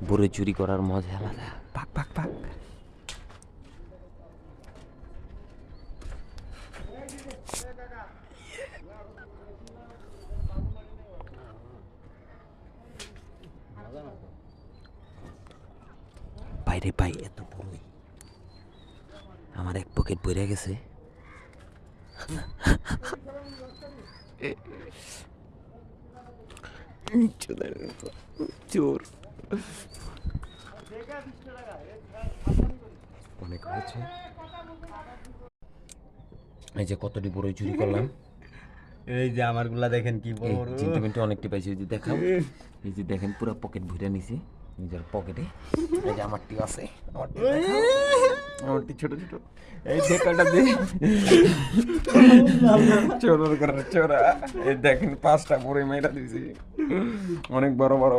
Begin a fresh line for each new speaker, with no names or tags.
বড়ই চুরি করার মজা আলাদা। পাক পাক পাক। বাইরে পাই এত বড়ই, আমার এক পকেট ভরে গেছে। চোর অনেক হয়েছে। এই যে কতটি বড়ই চুরি করলাম।
এই যে আমার গুলা দেখেন কি বড় বড়।
চিন্তা মিন্টু অনেকটি পাইছি। এই যে দেখাও, এই যে দেখেন পুরো পকেট ভরে নিছি নিজের পকেটে। এই যে আমারটি আছে, আমারটি ছোট ছোট। এই দেখাটা দিয়ে চোর করে চোরা। এই দেখেন 5টা বড়ই মেয়েরা দিয়েছি, অনেক বড় বড়।